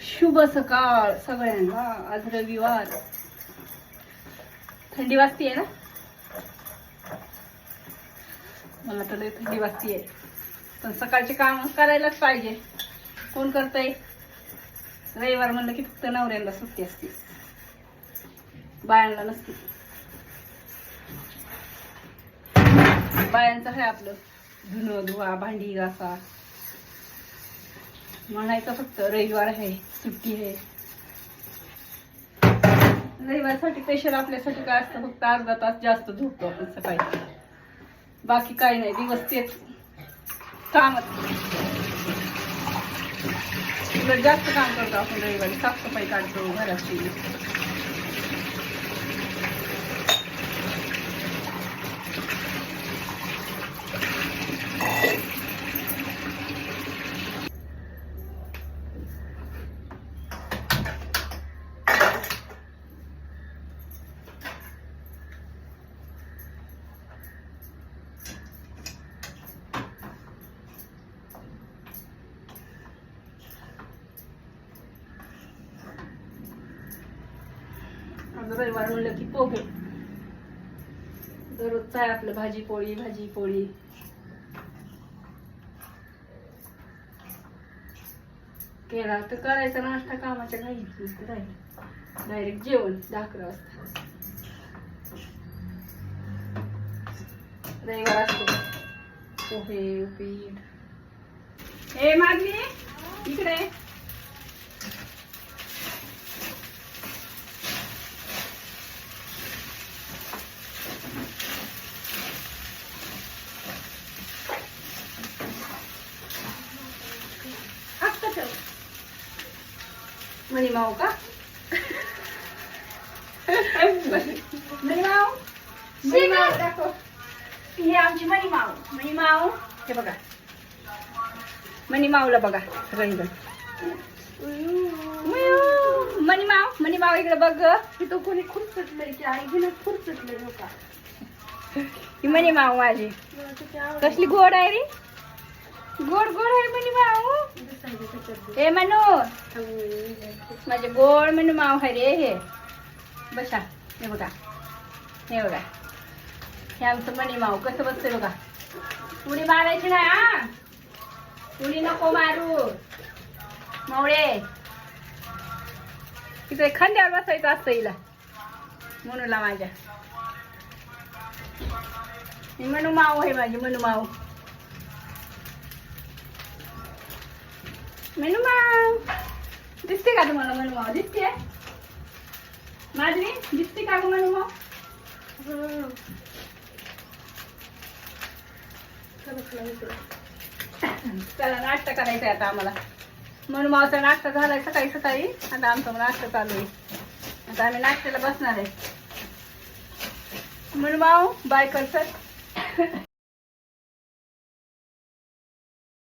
शुभ सकाळ सगळ्यांना. आज रविवार. थंडी वाजतीये ना. मला तर लय थंडी वाजतीये, पण सकाळचे काम करायलाच पाहिजे. कोण करतय? रविवार म्हणलं की फक्त नवऱ्याला सुट्टी असते, बायांना नसते. बायांचं आहे आपलं धुणं धुवा, भांडी घासा, म्हणायचं फक्त रविवार आहे, सुट्टी आहे. रविवारसाठी स्पेशल आपल्यासाठी काय असतं, फक्त अर्धा तास जास्त झोपतो आपण सकाळी, बाकी काही नाही. दिवस तेच कामच, उलट जास्त काम करतो आपण रविवारी. साफसफाई काढतो घराची. रविवार म्हणलं की पोहे दररोजचं आहे आपलं. भाजी पोळी भाजी पोळी. केला तर करायचा नाश्ता, कामाच्या घाईत राहील डायरेक्ट जेवण 10-11 वाजता. रविवार असतो पोहे उपीट. हे मागणी इकडे. मनी माऊ का? मनी माऊ, मनी माऊ दाखव. ही आमची मनी माऊ. मनी माऊ हे बघा, मनी माऊला बघा सगळीकडे. मनी माऊ, मनी माऊ इकडे बघ. तो कोणी खुरचटलंय की आई गेलं खुरचटलंय नका. ही मनी माऊ माझी कसली गोड आहे रे. गोड गोड आहे मनी माऊ. हे मनू माझे गोड मनू माव आहे रे. हे बसा. हे बघा, हे बघा, हे आमचं मनी माऊ कसं बसतंय बघा. उडी मारायची ना, उडी नको मारू मावळे. तिकडे खांद्यावर बसायचं असतं हिला, मनूला माझ्या. ही मनू माऊ आहे माझी, मनू माऊ. मनू माऊ दिसते का तुम्हाला? मनू माऊ दिसते माझी? दिसते का मनू माऊ? चला नाश्ता करायचा आहे आता आम्हाला. मनू माऊचा नाश्ता झालाय सकाळी सकाळी. आता आमचा नाश्ता चालू आहे. आता आम्ही नाश्त्याला बसणार आहे. मनू माऊ बाय कर सर.